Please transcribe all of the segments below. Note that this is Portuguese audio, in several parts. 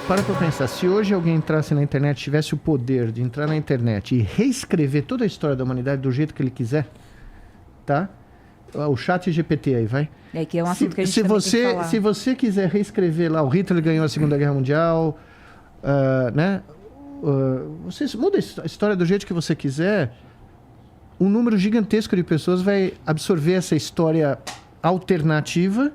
para pensar, se hoje alguém entrasse na internet, tivesse o poder de entrar na internet e reescrever toda a história da humanidade do jeito que ele quiser, tá? O chat GPT aí, vai. É que é um assunto que a gente tem que falar. Se você quiser reescrever lá, o Hitler ganhou a Segunda Guerra Mundial, né? Você muda a história do jeito que você quiser, um número gigantesco de pessoas vai absorver essa história alternativa,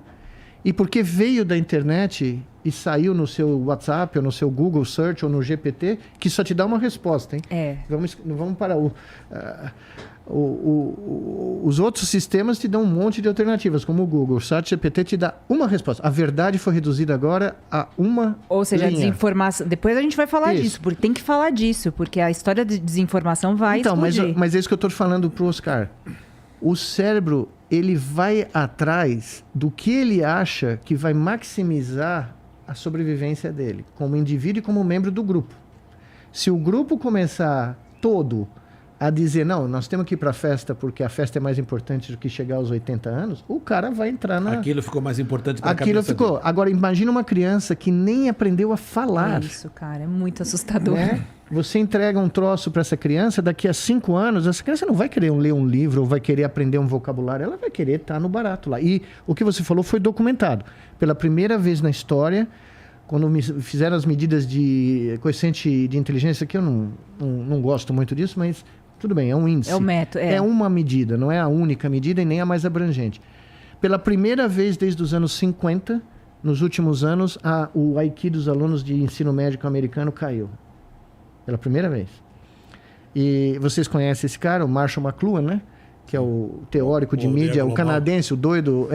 e porque veio da internet e saiu no seu WhatsApp, ou no seu Google Search, ou no GPT, que só te dá uma resposta, hein? Vamos para os outros sistemas te dão um monte de alternativas, como o Google. O ChatGPT te dá uma resposta. A verdade foi reduzida agora a uma Ou seja, linha. A desinformação... Depois a gente vai falar disso, porque tem que falar disso, porque a história de desinformação vai explodir. Mas é isso que eu estou falando para o Oscar. O cérebro, ele vai atrás do que ele acha que vai maximizar a sobrevivência dele, como indivíduo e como membro do grupo. Se o grupo começar todo a dizer, não, nós temos que ir para a festa porque a festa é mais importante do que chegar aos 80 anos, o cara vai entrar na... Aquilo ficou mais importante para a cabeça dele. Agora, imagina uma criança que nem aprendeu a falar. É isso, cara, é muito assustador. Né? Você entrega um troço para essa criança, daqui a 5 anos, essa criança não vai querer ler um livro ou vai querer aprender um vocabulário, ela vai querer estar no barato lá. E o que você falou foi documentado. Pela primeira vez na história, quando fizeram as medidas de coeficiente de inteligência, que eu não gosto muito disso, mas... Tudo bem, é um índice. É o método. É uma medida, não é a única medida e nem a mais abrangente. Pela primeira vez desde os anos 50, nos últimos anos, o IQ dos alunos de ensino médio americano caiu. Pela primeira vez. E vocês conhecem esse cara, o Marshall McLuhan, né? Que é o teórico de mídia, o canadense, o doido,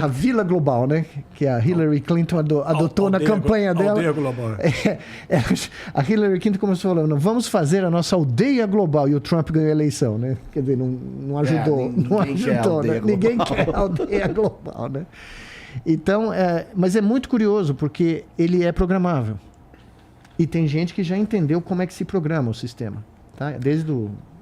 a Vila Global, né? Que a Hillary Clinton adotou na campanha dela. Aldeia Global. A Hillary Clinton começou falando, vamos fazer a nossa aldeia global, e o Trump ganhou a eleição, né? Quer dizer, não ajudou. Ninguém quer a aldeia global, né? Então, mas é muito curioso, porque ele é programável. E tem gente que já entendeu como é que se programa o sistema, tá?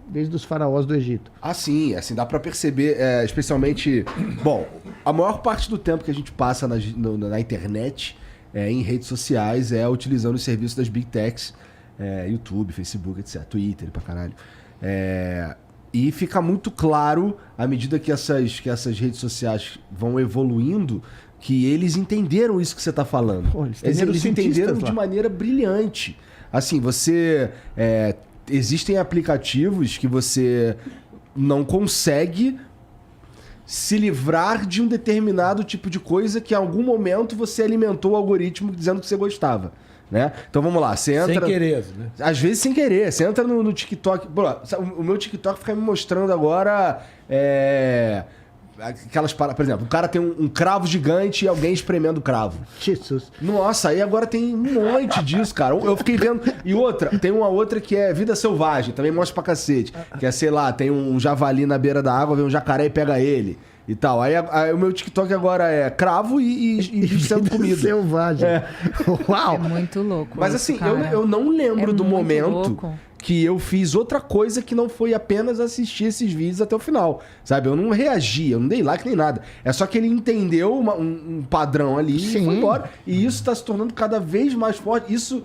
Desde os faraós do Egito. Sim, assim, dá pra perceber, especialmente... Bom, a maior parte do tempo que a gente passa na internet, em redes sociais, é utilizando os serviços das Big Techs, YouTube, Facebook, etc. Twitter, pra caralho. E fica muito claro, à medida que essas redes sociais vão evoluindo, que eles entenderam isso que você tá falando. Pô, eles entenderam de maneira brilhante. Assim, você... Existem aplicativos que você não consegue se livrar de um determinado tipo de coisa que em algum momento você alimentou o algoritmo dizendo que você gostava, né? Então vamos lá, você entra... Sem querer, né? Às vezes sem querer. Você entra no TikTok... O meu TikTok fica me mostrando agora... Aquelas paradas, por exemplo, o cara tem um cravo gigante e alguém espremendo o cravo. Jesus. Nossa, aí agora tem um monte disso, cara. Eu fiquei vendo. E tem uma outra que é Vida Selvagem, também mostra pra cacete. Que é, sei lá, tem um javali na beira da água, vem um jacaré e pega ele. E tal. Aí o meu TikTok agora é cravo e sendo comida. Selvagem. Uau! É muito louco. Mas isso, assim, cara. eu não lembro do momento louco. Que eu fiz outra coisa que não foi apenas assistir esses vídeos até o final, sabe? Eu não reagi, eu não dei like nem nada. É só que ele entendeu um padrão ali e foi embora. E isso tá se tornando cada vez mais forte. Isso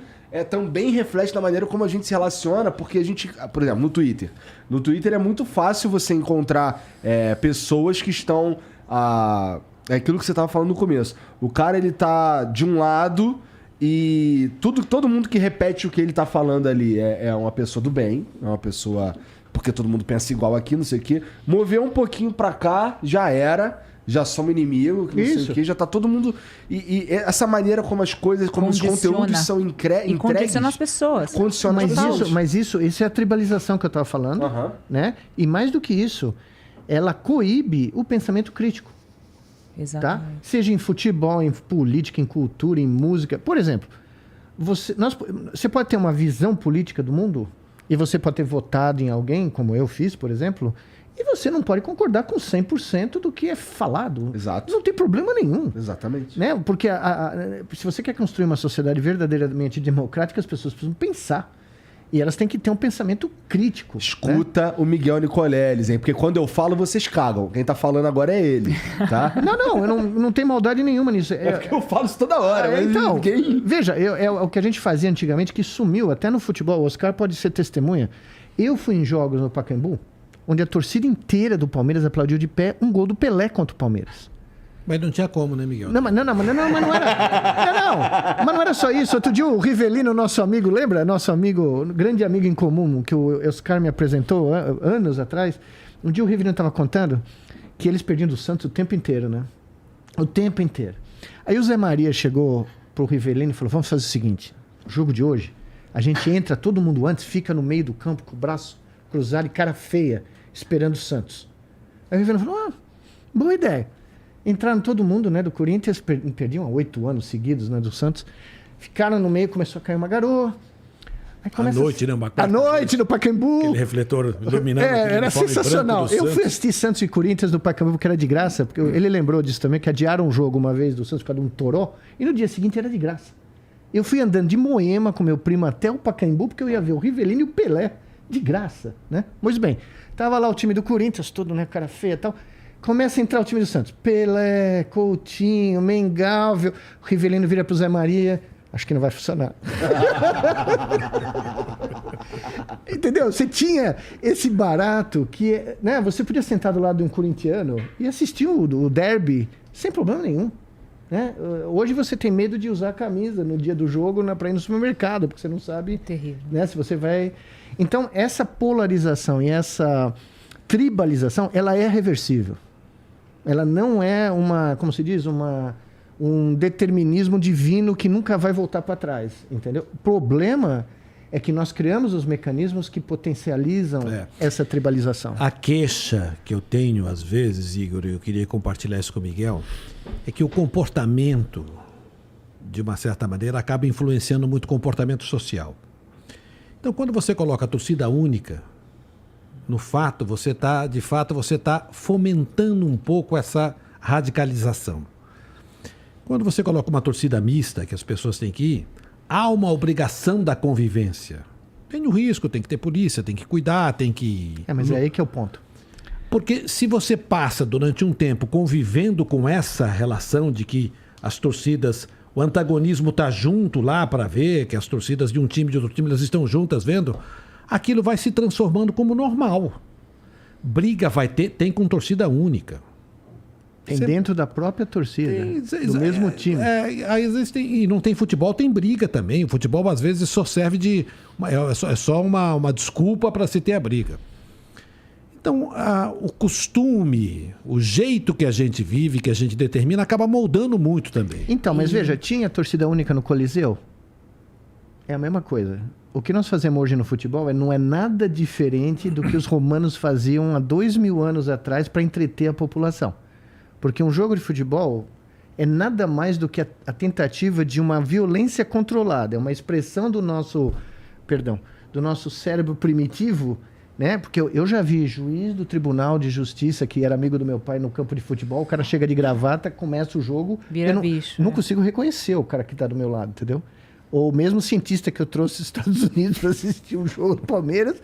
também reflete na maneira como a gente se relaciona, porque a gente... Por exemplo, no Twitter. No Twitter é muito fácil você encontrar pessoas que estão... É aquilo que você tava falando no começo. O cara, ele tá de um lado... E todo mundo que repete o que ele tá falando ali é uma pessoa do bem, é uma pessoa... Porque todo mundo pensa igual aqui, não sei o quê. Mover um pouquinho pra cá, já somos inimigos, não sei o quê, já tá todo mundo... E essa maneira como as coisas, como os conteúdos são entregues... Condiciona as pessoas. Condiciona as pessoas. Mas isso é a tribalização que eu tava falando, né? E mais do que isso, ela coíbe o pensamento crítico. Exatamente. Tá? Seja em futebol, em política, em cultura, em música. Por exemplo, você pode ter uma visão política do mundo e você pode ter votado em alguém, como eu fiz, por exemplo, e você não pode concordar com 100% do que é falado. Exato. Não tem problema nenhum. Exatamente. Né? Porque se você quer construir uma sociedade verdadeiramente democrática, as pessoas precisam pensar. E elas têm que ter um pensamento crítico. Escuta o Miguel Nicoleles, hein? Porque quando eu falo, vocês cagam. Quem tá falando agora é ele, tá? Eu não tenho maldade nenhuma nisso. É porque eu falo isso toda hora. Mas então, ninguém... veja, é o que a gente fazia antigamente, que sumiu até no futebol. O Oscar pode ser testemunha. Eu fui em jogos no Pacaembu, onde a torcida inteira do Palmeiras aplaudiu de pé um gol do Pelé contra o Palmeiras. Mas não tinha como, né, Miguel? Mas não era só isso. Outro dia o Rivelino, nosso amigo, lembra? Nosso amigo, grande amigo em comum, que o Oscar me apresentou anos atrás. Um dia o Rivelino estava contando que eles perdiam do Santos o tempo inteiro, né? O tempo inteiro. Aí o Zé Maria chegou pro Rivelino e falou, vamos fazer o seguinte, jogo de hoje, a gente entra, todo mundo antes, fica no meio do campo com o braço cruzado e cara feia, esperando o Santos. Aí o Rivelino falou, boa ideia. Entraram todo mundo, né, do Corinthians, perdiam há 8 anos seguidos, né, do Santos. Ficaram no meio, começou a cair uma garoa. Aí à noite, né? À noite no Pacaembu. Aquele refletor iluminando. Era sensacional. Eu fui assistir Santos e Corinthians no Pacaembu porque era de graça. Porque ele lembrou disso também, que adiaram um jogo uma vez do Santos por causa de um toró. E no dia seguinte era de graça. Eu fui andando de Moema com meu primo até o Pacaembu porque eu ia ver o Rivelino e o Pelé de graça, né? Pois bem, tava lá o time do Corinthians, todo, né, cara feia e tal. Começa a entrar o time do Santos. Pelé, Coutinho, Mengalvio. O Rivelino vira pro Zé Maria. Acho que não vai funcionar. Entendeu? Você tinha esse barato que, né, você podia sentar do lado de um corintiano e assistir o derby sem problema nenhum. Né? Hoje você tem medo de usar a camisa no dia do jogo para ir no supermercado, porque você não sabe. Terrível. Né, se você vai... Então, essa polarização e essa tribalização, ela é reversível. Ela não é como se diz, um determinismo divino que nunca vai voltar para trás, entendeu? O problema é que nós criamos os mecanismos que potencializam essa tribalização. A queixa que eu tenho, às vezes, Igor, eu queria compartilhar isso com o Miguel, é que o comportamento, de uma certa maneira, acaba influenciando muito o comportamento social. Então, quando você coloca a torcida única, no fato, você está fomentando um pouco essa radicalização. Quando você coloca uma torcida mista, que as pessoas têm que ir, há uma obrigação da convivência. Tem o risco, tem que ter polícia, tem que cuidar, tem que... Mas é aí que é o ponto. Porque se você passa durante um tempo convivendo com essa relação de que as torcidas, o antagonismo está junto lá para ver, que as torcidas de um time e de outro time, elas estão juntas vendo, aquilo vai se transformando como normal. Briga vai ter, tem com torcida única. Tem dentro da própria torcida, do mesmo time. E não tem futebol, tem briga também. O futebol, às vezes, só serve de... É só uma desculpa para se ter a briga. Então, o costume, o jeito que a gente vive, que a gente determina, acaba moldando muito também. Então, mas veja, tinha torcida única no Coliseu? É a mesma coisa. O que nós fazemos hoje no futebol não é nada diferente do que os romanos faziam há 2000 anos atrás para entreter a população. Porque um jogo de futebol é nada mais do que a tentativa de uma violência controlada. É uma expressão do nosso cérebro primitivo, né? Porque eu já vi juiz do Tribunal de Justiça, que era amigo do meu pai no campo de futebol, o cara chega de gravata, começa o jogo... Vira bicho. Não consigo reconhecer o cara que está do meu lado, entendeu? Ou mesmo cientista que eu trouxe dos Estados Unidos para assistir um jogo do Palmeiras...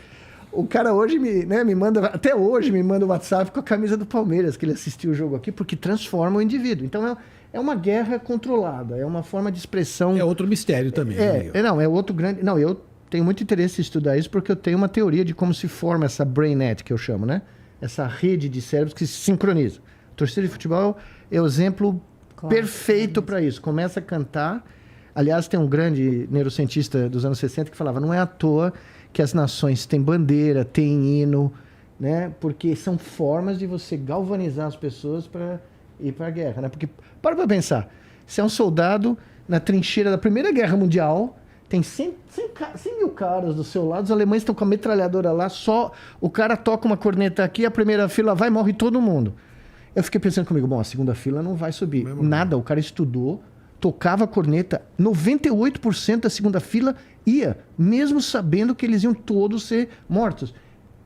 O cara hoje me manda, até hoje me manda um WhatsApp com a camisa do Palmeiras, que ele assistiu o jogo aqui, porque transforma o indivíduo. Então é uma guerra controlada, é uma forma de expressão... É outro mistério também. É outro grande... Não, eu tenho muito interesse em estudar isso porque eu tenho uma teoria de como se forma essa brainnet, que eu chamo, né? Essa rede de cérebros que se sincronizam. A torcida de futebol é o exemplo perfeito para isso. Começa a cantar... Aliás, tem um grande neurocientista dos anos 60 que falava, não é à toa que as nações têm bandeira, têm hino, né? Porque são formas de você galvanizar as pessoas para ir para a guerra, né? Porque, para pensar, você é um soldado na trincheira da Primeira Guerra Mundial, tem 100 mil caras do seu lado, os alemães estão com a metralhadora lá, só o cara toca uma corneta aqui, a primeira fila vai e morre todo mundo. Eu fiquei pensando comigo, bom, a segunda fila não vai subir. Nada, o cara estudou, tocava a corneta, 98% da segunda fila ia, mesmo sabendo que eles iam todos ser mortos.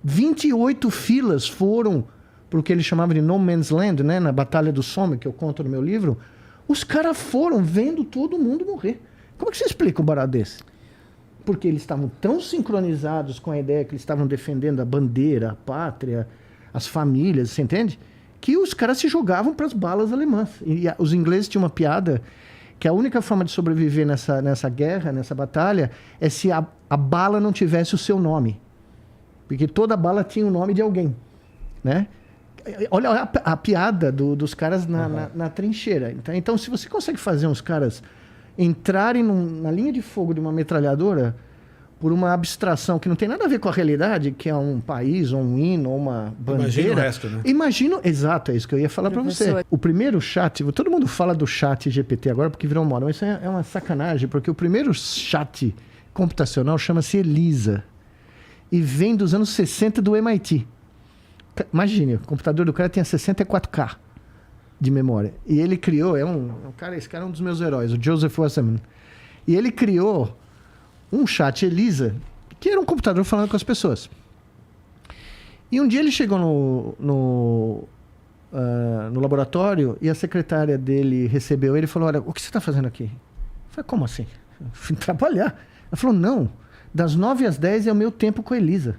28 filas foram para o que ele chamava de No Man's Land, né? Na Batalha do Somme, que eu conto no meu livro. Os caras foram vendo todo mundo morrer. Como é que você explica um barato desse? Porque eles estavam tão sincronizados com a ideia que eles estavam defendendo a bandeira, a pátria, as famílias, você entende? Que os caras se jogavam para as balas alemãs. E os ingleses tinham uma piada que a única forma de sobreviver nessa guerra, nessa batalha, é se a bala não tivesse o seu nome. Porque toda bala tinha o nome de alguém, né? Olha a piada dos caras na trincheira. Então, se você consegue fazer uns caras entrarem na linha de fogo de uma metralhadora por uma abstração que não tem nada a ver com a realidade, que é um país, ou um hino, ou uma bandeira... Imagina o resto, né? Exato, é isso que eu ia falar para você. O primeiro chat, todo mundo fala do chat GPT agora porque virou moda, mas isso é uma sacanagem, porque o primeiro chat computacional chama-se ELISA e vem dos anos 60 do MIT. Imagine, o computador do cara tinha 64K de memória. E ele criou, esse cara é um dos meus heróis, o Joseph Wasserman. E ele criou um chat ELISA, que era um computador falando com as pessoas. E um dia ele chegou no laboratório e a secretária dele recebeu ele e falou, olha, o que você está fazendo aqui? Eu falei, como assim? Eu fui trabalhar. Ela falou, não, das 9 às 10 é o meu tempo com a ELISA.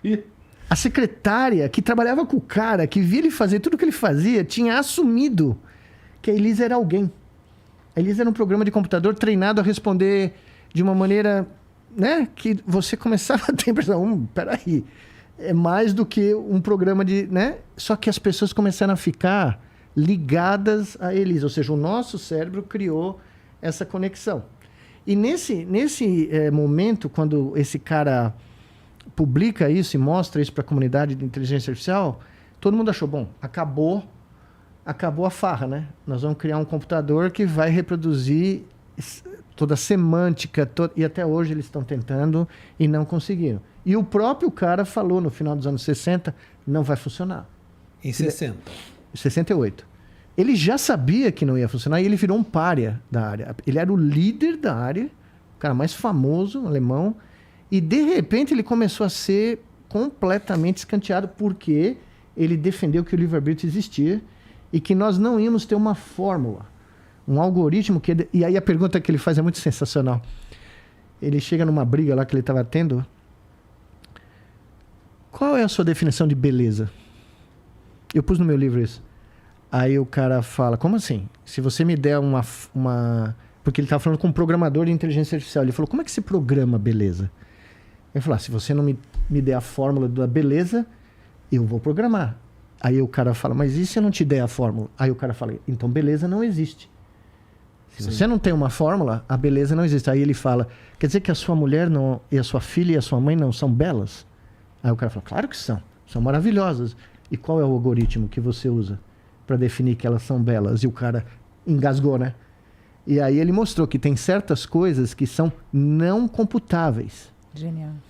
E a secretária que trabalhava com o cara, que via ele fazer tudo o que ele fazia, tinha assumido que a ELISA era alguém. A ELISA era um programa de computador treinado a responder de uma maneira, né, que você começava a ter a impressão, peraí, é mais do que um programa de, né? Só que as pessoas começaram a ficar ligadas a ELISA, ou seja, o nosso cérebro criou essa conexão. E nesse momento, quando esse cara publica isso e mostra isso para a comunidade de inteligência artificial, todo mundo achou, bom, acabou a farra, né? Nós vamos criar um computador que vai reproduzir toda a semântica, e até hoje eles estão tentando e não conseguiram. E o próprio cara falou no final dos anos 60, não vai funcionar. Em 60? 68. Ele já sabia que não ia funcionar e ele virou um pária da área. Ele era o líder da área, o cara mais famoso, um alemão, e de repente ele começou a ser completamente escanteado porque ele defendeu que o livre-arbítrio existia e que nós não íamos ter uma fórmula, um algoritmo que... E aí a pergunta que ele faz é muito sensacional. Ele chega numa briga lá que ele estava tendo. Qual é a sua definição de beleza? Eu pus no meu livro isso. Aí o cara fala, como assim? Se você me der uma... Porque ele estava falando com um programador de inteligência artificial. Ele falou, como é que se programa beleza? Ele falou, se você não me der a fórmula da beleza, eu vou programar. Aí o cara fala, mas e se eu não te der a fórmula? Aí o cara fala, então beleza não existe. Se você não tem uma fórmula, a beleza não existe. Aí ele fala, quer dizer que a sua mulher não, e a sua filha e a sua mãe não são belas? Aí o cara fala, claro que são maravilhosas. E qual é o algoritmo que você usa para definir que elas são belas? E o cara engasgou, né? E aí ele mostrou que tem certas coisas que são não computáveis. Genial.